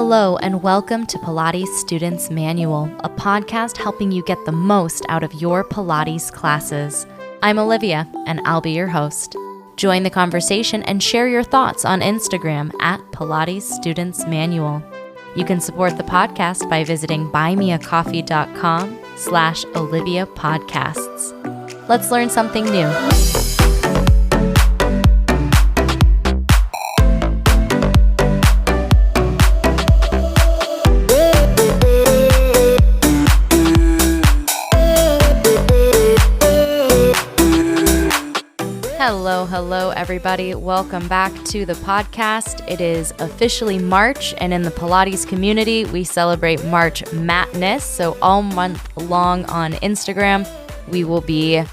Hello, and welcome to Pilates Students Manual, a podcast helping you get the most out of your Pilates classes. I'm Olivia, and I'll be your host. Join the conversation and share your thoughts on Instagram at Pilates Students Manual. You can support the podcast by visiting buymeacoffee.com/Olivia Podcasts. Let's learn something new. Hello, everybody. Welcome back to the podcast. It is officially March, and in the Pilates community, we celebrate March Madness. So all month long on Instagram, we will be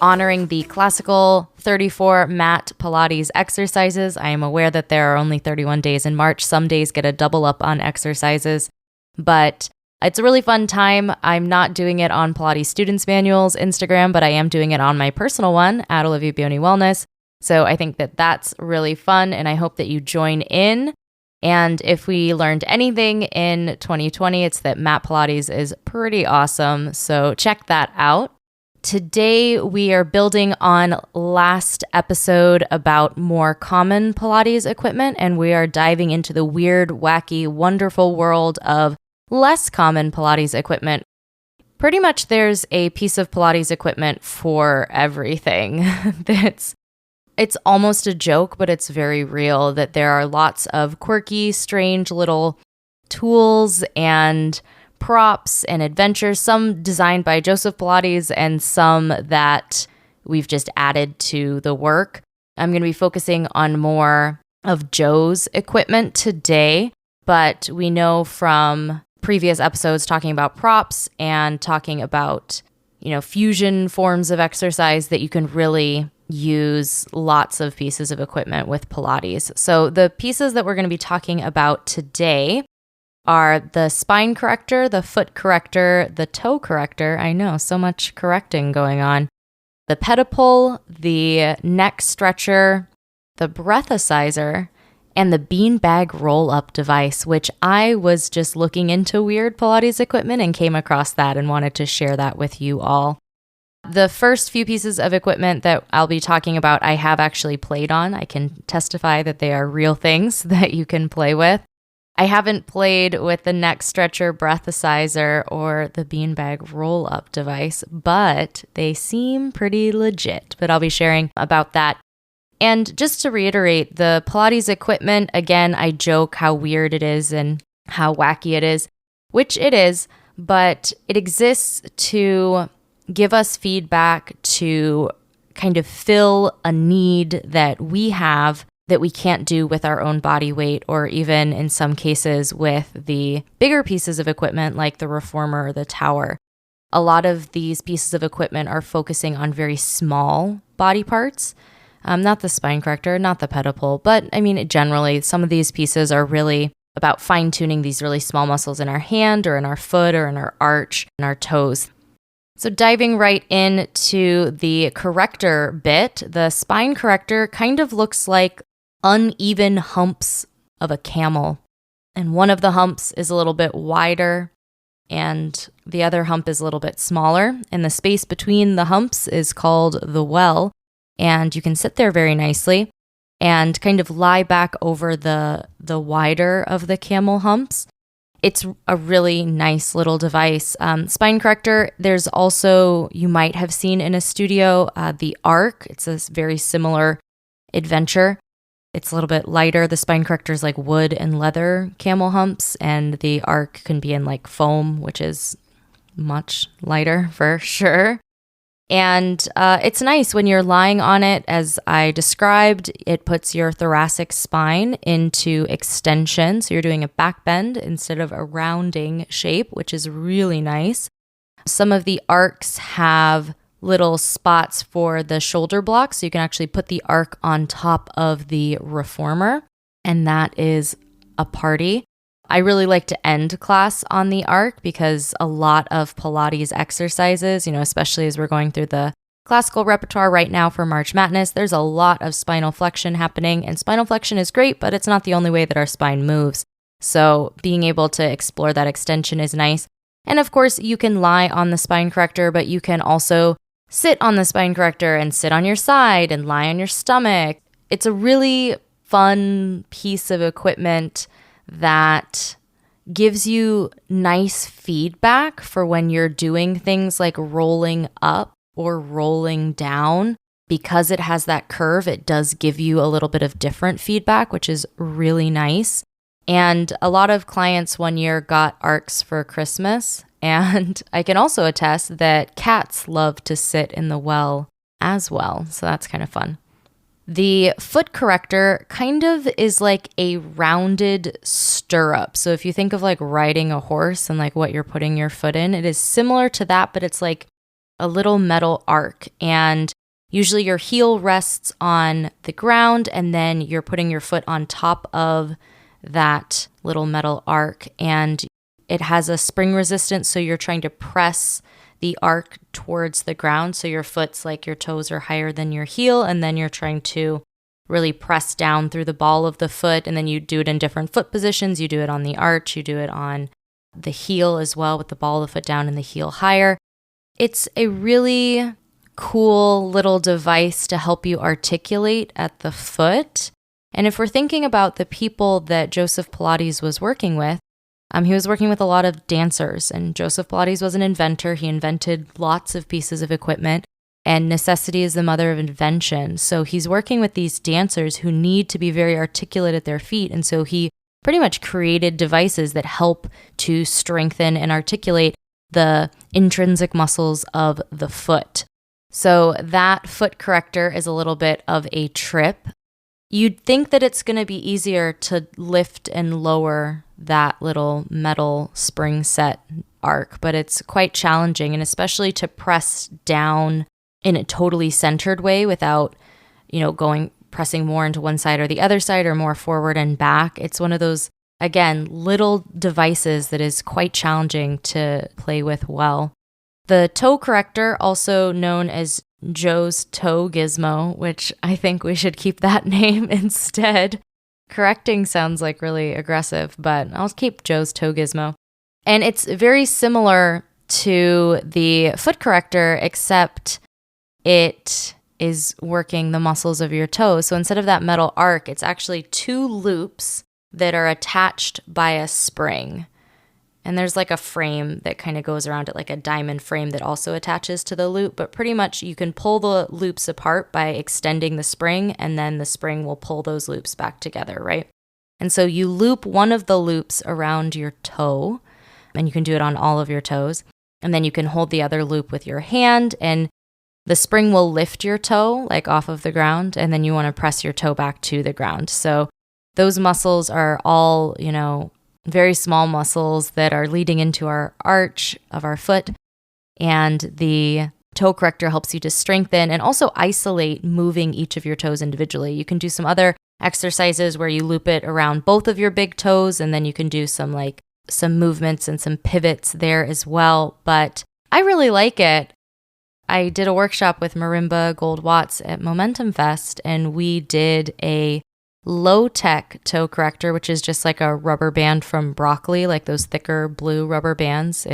honoring the classical 34 mat Pilates exercises. I am aware that there are only 31 days in March. Some days get a double up on exercises, but it's a really fun time. I'm not doing it on Pilates Students Manual's Instagram, but I am doing it on my personal one, at Olivia Bioni Wellness. So I think that that's really fun, and I hope that you join in. And if we learned anything in 2020, it's that mat Pilates is pretty awesome. So check that out. Today, we are building on last episode about more common Pilates equipment, and we are diving into the weird, wacky, wonderful world of less common Pilates equipment. Pretty much there's a piece of Pilates equipment for everything. It's almost a joke, but it's very real that there are lots of quirky, strange little tools and props and adventures, some designed by Joseph Pilates and some that we've just added to the work. I'm going to be focusing on more of Joe's equipment today, but we know from previous episodes talking about props and talking about, fusion forms of exercise that you can really use lots of pieces of equipment with Pilates. So the pieces that we're going to be talking about today are the spine corrector, the foot corrector, the toe corrector. I know, so much correcting going on. The pedipole, the neck stretcher, the breathalyzer, and the beanbag roll-up device, which I was just looking into weird Pilates equipment and came across that and wanted to share that with you all. The first few pieces of equipment that I'll be talking about, I have actually played on. I can testify that they are real things that you can play with. I haven't played with the neck stretcher, breathalyzer, or the beanbag roll-up device, but they seem pretty legit. But I'll be sharing about that. And just to reiterate, the Pilates equipment, again, I joke how weird it is and how wacky it is, which it is, but it exists to give us feedback to kind of fill a need that we have that we can't do with our own body weight, or even in some cases with the bigger pieces of equipment like the reformer or the tower. A lot of these pieces of equipment are focusing on very small body parts. Not the spine corrector, not the pedipole, but generally some of these pieces are really about fine-tuning these really small muscles in our hand or in our foot or in our arch and our toes. So diving right into the corrector bit, the spine corrector kind of looks like uneven humps of a camel. And one of the humps is a little bit wider and the other hump is a little bit smaller. And the space between the humps is called the well. And you can sit there very nicely and kind of lie back over the wider of the camel humps. It's a really nice little device. Spine corrector, there's also, you might have seen in a studio, the Arc. It's a very similar adventure. It's a little bit lighter. The spine corrector is like wood and leather camel humps, and the Arc can be in like foam, which is much lighter for sure. And it's nice when you're lying on it, as I described. It puts your thoracic spine into extension. So you're doing a back bend instead of a rounding shape, which is really nice. Some of the arcs have little spots for the shoulder blocks. So you can actually put the arc on top of the reformer, and that is a party. I really like to end class on the arc because a lot of Pilates exercises, especially as we're going through the classical repertoire right now for March Madness, there's a lot of spinal flexion happening, and spinal flexion is great, but it's not the only way that our spine moves. So being able to explore that extension is nice. And of course, you can lie on the spine corrector, but you can also sit on the spine corrector and sit on your side and lie on your stomach. It's a really fun piece of equipment that gives you nice feedback for when you're doing things like rolling up or rolling down. Because it has that curve, it does give you a little bit of different feedback, which is really nice. And a lot of clients one year got arcs for Christmas. And I can also attest that cats love to sit in the well as well. So that's kind of fun. The foot corrector kind of is like a rounded stirrup. So if you think of like riding a horse and like what you're putting your foot in, it is similar to that, but it's like a little metal arc. And usually your heel rests on the ground and then you're putting your foot on top of that little metal arc. And it has a spring resistance, so you're trying to press the arc towards the ground. So your foot's like your toes are higher than your heel, and then you're trying to really press down through the ball of the foot. And then you do it in different foot positions. You do it on the arch, you do it on the heel as well with the ball of the foot down and the heel higher. It's a really cool little device to help you articulate at the foot. And if we're thinking about the people that Joseph Pilates was working with, he was working with a lot of dancers, and Joseph Pilates was an inventor. He invented lots of pieces of equipment, and necessity is the mother of invention. So he's working with these dancers who need to be very articulate at their feet. And so he pretty much created devices that help to strengthen and articulate the intrinsic muscles of the foot. So that foot corrector is a little bit of a trip. You'd think that it's going to be easier to lift and lower that little metal spring set arc, but it's quite challenging, and especially to press down in a totally centered way without, pressing more into one side or the other side or more forward and back. It's one of those, again, little devices that is quite challenging to play with well. The toe corrector, also known as Joe's toe gizmo, which I think we should keep that name instead. Correcting sounds like really aggressive, but I'll keep Joe's toe gizmo. And it's very similar to the foot corrector, except it is working the muscles of your toes. So instead of that metal arc, it's actually two loops that are attached by a spring. And there's like a frame that kind of goes around it, like a diamond frame that also attaches to the loop. But pretty much you can pull the loops apart by extending the spring, and then the spring will pull those loops back together, right? And so you loop one of the loops around your toe, and you can do it on all of your toes. And then you can hold the other loop with your hand, and the spring will lift your toe like off of the ground, and then you want to press your toe back to the ground. So those muscles are all, very small muscles that are leading into our arch of our foot. And the toe corrector helps you to strengthen and also isolate moving each of your toes individually. You can do some other exercises where you loop it around both of your big toes, and then you can do some movements and some pivots there as well. But I really like it. I did a workshop with Marimba Gold Watts at Momentum Fest, and we did a low-tech toe corrector, which is just like a rubber band from broccoli, like those thicker blue rubber bands.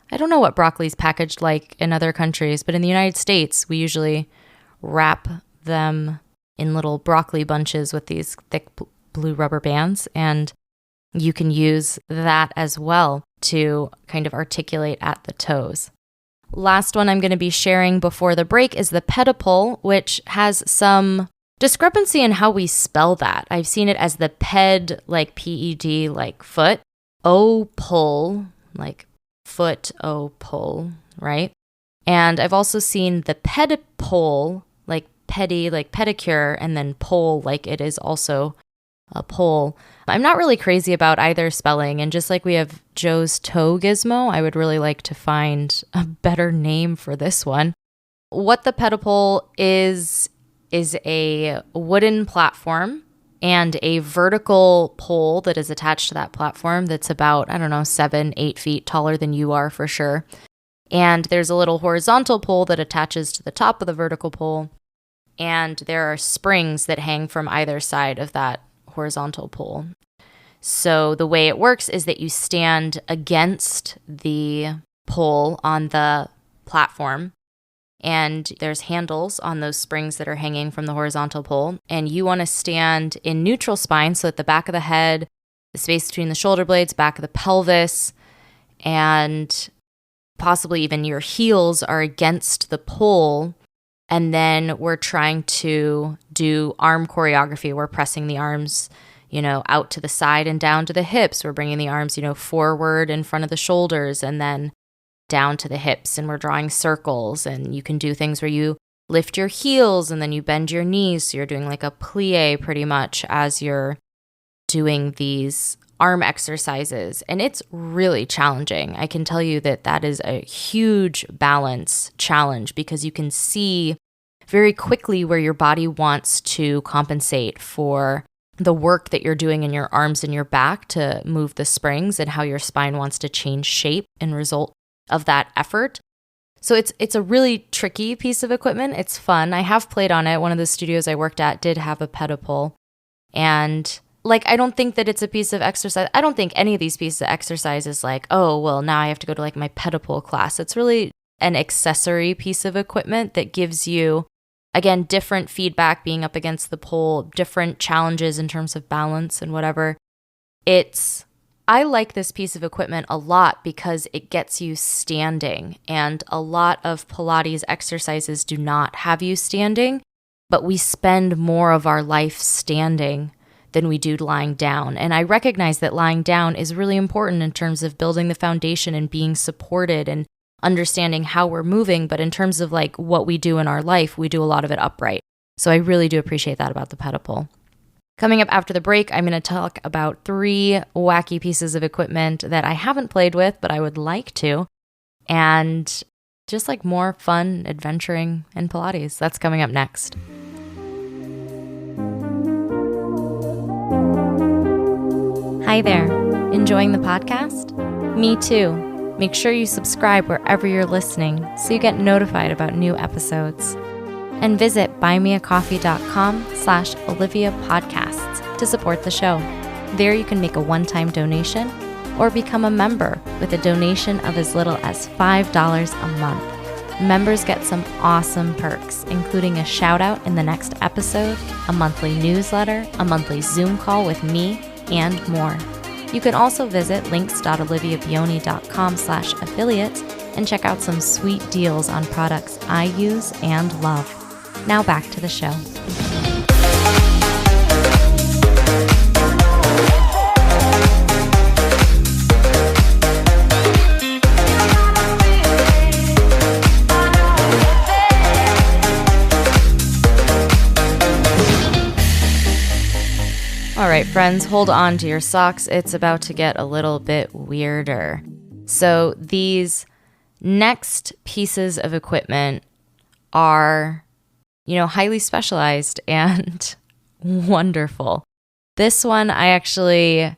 I don't know what broccoli's packaged like in other countries, but in the United States, we usually wrap them in little broccoli bunches with these thick blue rubber bands, and you can use that as well to kind of articulate at the toes. Last one I'm going to be sharing before the break is the pedipole, which has some discrepancy in how we spell that. I've seen it as the ped, like P-E-D, like foot, o-pull, like foot, o-pull, right? And I've also seen the pedipole, like pedi, like pedicure, and then pole, like it is also a pole. I'm not really crazy about either spelling, and just like we have Joe's toe gizmo, I would really like to find a better name for this one. What the pedipole is a wooden platform and a vertical pole that is attached to that platform that's about, 7-8 feet taller than you are for sure. And there's a little horizontal pole that attaches to the top of the vertical pole. And there are springs that hang from either side of that horizontal pole. So the way it works is that you stand against the pole on the platform, and there's handles on those springs that are hanging from the horizontal pole. And you want to stand in neutral spine, so at the back of the head, the space between the shoulder blades, back of the pelvis, and possibly even your heels are against the pole. And then we're trying to do arm choreography. We're pressing the arms, out to the side and down to the hips. We're bringing the arms, forward in front of the shoulders and then down to the hips. And we're drawing circles. And you can do things where you lift your heels and then you bend your knees. So you're doing like a plie pretty much as you're doing these arm exercises. And it's really challenging. I can tell you that is a huge balance challenge because you can see very quickly where your body wants to compensate for the work that you're doing in your arms and your back to move the springs and how your spine wants to change shape in result of that effort. So it's a really tricky piece of equipment. It's fun. I have played on it. One of the studios I worked at did have a pedipole. And I don't think that it's a piece of exercise. I don't think any of these pieces of exercise is like, oh, well, now I have to go to my pedipole class. It's really an accessory piece of equipment that gives you, again, different feedback being up against the pole, different challenges in terms of balance and whatever. I like this piece of equipment a lot because it gets you standing, and a lot of Pilates exercises do not have you standing, but we spend more of our life standing than we do lying down. And I recognize that lying down is really important in terms of building the foundation and being supported and understanding how we're moving. But in terms of what we do in our life, we do a lot of it upright. So I really do appreciate that about the pedipole. Coming up after the break, I'm going to talk about 3 wacky pieces of equipment that I haven't played with, but I would like to. And just more fun adventuring in Pilates. That's coming up next. Hi there. Enjoying the podcast? Me too. Make sure you subscribe wherever you're listening so you get notified about new episodes. And visit buymeacoffee.com/Olivia Podcasts to support the show. There you can make a one-time donation or become a member with a donation of as little as $5 a month. Members get some awesome perks, including a shout out in the next episode, a monthly newsletter, a monthly Zoom call with me, and more. You can also visit links.oliviabioni.com/affiliates and check out some sweet deals on products I use and love. Now back to the show. All right, friends, hold on to your socks. It's about to get a little bit weirder. So these next pieces of equipment are, highly specialized and wonderful. This one I actually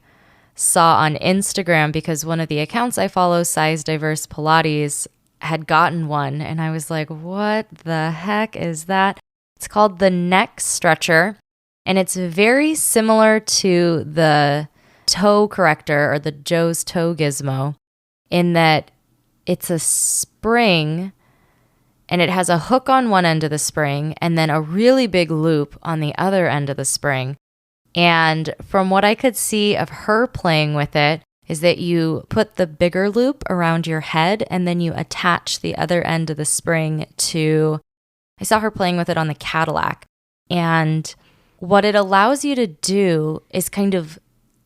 saw on Instagram because one of the accounts I follow, Size Diverse Pilates, had gotten one. And I was like, what the heck is that? It's called the neck stretcher. And it's very similar to the toe corrector or the Joe's toe gizmo in that it's a spring and it has a hook on one end of the spring and then a really big loop on the other end of the spring. And from what I could see of her playing with it is that you put the bigger loop around your head and then you attach the other end of the spring to, I saw her playing with it on the Cadillac. And what it allows you to do is kind of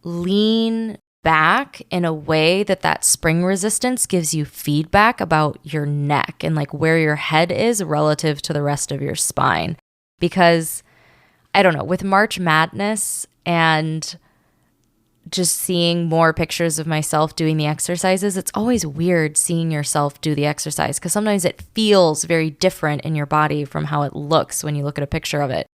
lean back in a way that spring resistance gives you feedback about your neck and where your head is relative to the rest of your spine. Because, I don't know, with March Madness and just seeing more pictures of myself doing the exercises, it's always weird seeing yourself do the exercise because sometimes it feels very different in your body from how it looks when you look at a picture of it.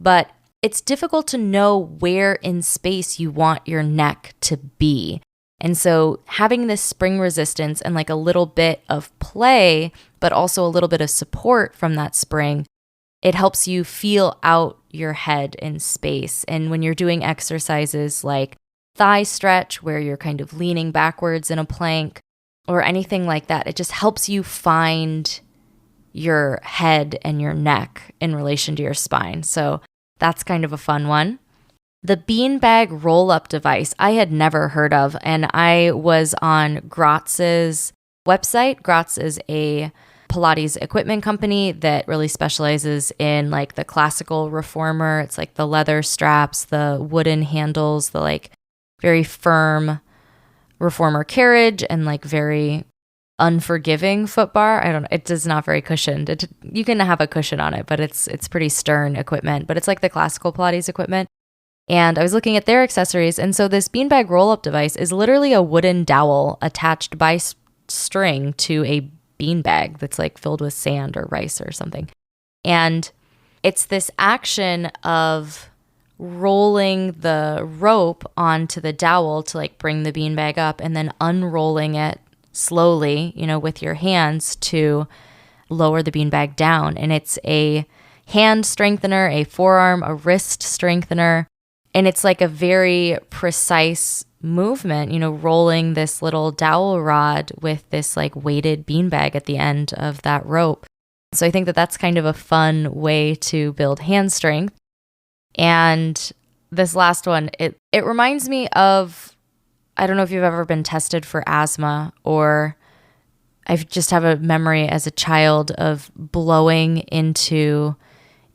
But it's difficult to know where in space you want your neck to be. And so having this spring resistance and a little bit of play, but also a little bit of support from that spring, it helps you feel out your head in space. And when you're doing exercises like thigh stretch where you're kind of leaning backwards in a plank or anything like that. It just helps you find your head and your neck in relation to your spine. So that's kind of a fun one. The beanbag roll-up device I had never heard of, and I was on Gratz's website. Gratz is a Pilates equipment company that really specializes in like the classical reformer. It's like the leather straps, the wooden handles, the like very firm reformer carriage, and like very unforgiving foot bar. I don't know. It is not very cushioned. You can have a cushion on it, but it's pretty stern equipment. But it's like the classical Pilates equipment. And I was looking at their accessories. And so this beanbag roll-up device is literally a wooden dowel attached by string to a beanbag that's like filled with sand or rice or something. And it's this action of rolling the rope onto the dowel to like bring the beanbag up and then unrolling it slowly, with your hands to lower the beanbag down. And it's a hand strengthener, a forearm, a wrist strengthener. And it's like a very precise movement, rolling this little dowel rod with this like weighted beanbag at the end of that rope. So I think that that's kind of a fun way to build hand strength. And this last one, it reminds me of, I don't know if you've ever been tested for asthma, or I just have a memory as a child of blowing into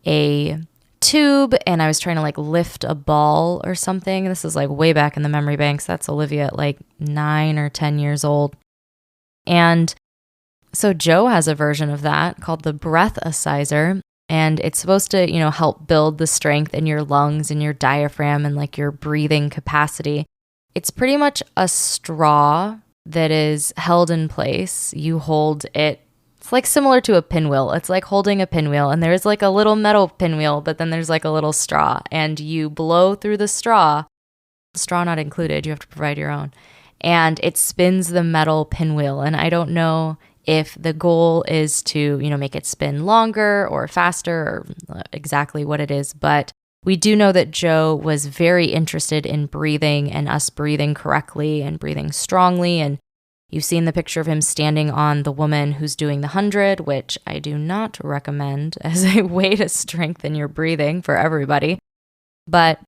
a tube and I was trying to like lift a ball or something. This is like way back in the memory banks. That's Olivia at like 9 or 10 years old. And so Joe has a version of that called the breath-acizer. And it's supposed to, help build the strength in your lungs and your diaphragm and like your breathing capacity. It's pretty much a straw that is held in place. You hold it. It's like similar to a pinwheel. It's like holding a pinwheel, and there's like a little metal pinwheel, but then there's like a little straw, and you blow through the straw not included. You have to provide your own. And it spins the metal pinwheel. And I don't know if the goal is to, make it spin longer or faster or exactly what it is, but we do know that Joe was very interested in breathing and us breathing correctly and breathing strongly. And you've seen the picture of him standing on the woman who's doing the 100, which I do not recommend as a way to strengthen your breathing for everybody. But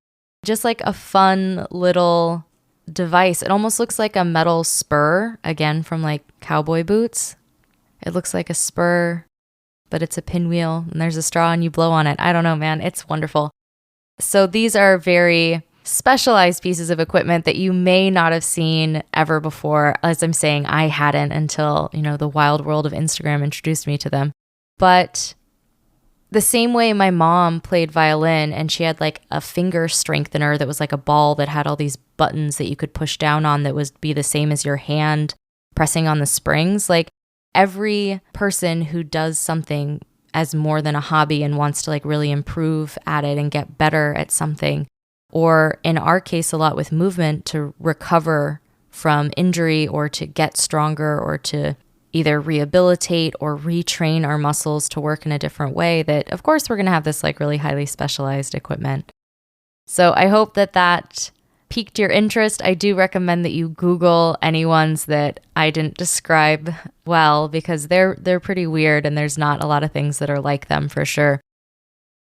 just like a fun little device. It almost looks like a metal spur, again, from like cowboy boots. It looks like a spur, but it's a pinwheel and there's a straw and you blow on it. I don't know, man. It's wonderful. So these are very specialized pieces of equipment that you may not have seen ever before. As I'm saying, I hadn't until, the wild world of Instagram introduced me to them. But the same way my mom played violin and she had like a finger strengthener that was like a ball that had all these buttons that you could push down on that would be the same as your hand pressing on the springs. Like every person who does something as more than a hobby and wants to like really improve at it and get better at something, or in our case, a lot with movement to recover from injury or to get stronger or to either rehabilitate or retrain our muscles to work in a different way, that of course we're going to have this like really highly specialized equipment. So I hope that piqued your interest. I do recommend that you Google any ones that I didn't describe well, because they're pretty weird and there's not a lot of things that are like them for sure.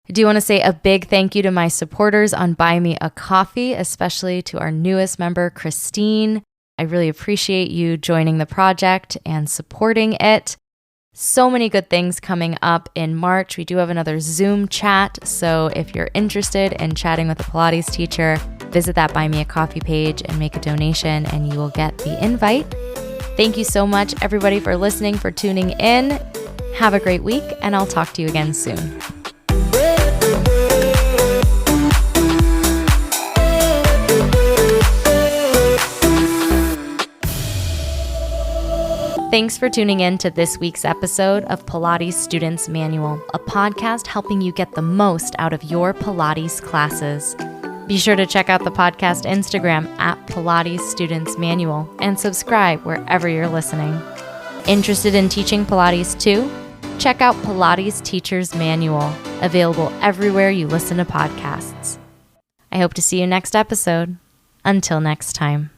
I do want to say a big thank you to my supporters on Buy Me a Coffee, especially to our newest member, Christine. I really appreciate you joining the project and supporting it. So many good things coming up in March. We do have another Zoom chat, so if you're interested in chatting with a Pilates teacher, visit that Buy Me a Coffee page and make a donation and you will get the invite. Thank you so much, everybody, for listening, for tuning in. Have a great week, and I'll talk to you again soon. Thanks for tuning in to this week's episode of Pilates Students Manual, a podcast helping you get the most out of your Pilates classes. Be sure to check out the podcast Instagram at Pilates Students Manual and subscribe wherever you're listening. Interested in teaching Pilates too? Check out Pilates Teacher's Manual, available everywhere you listen to podcasts. I hope to see you next episode. Until next time.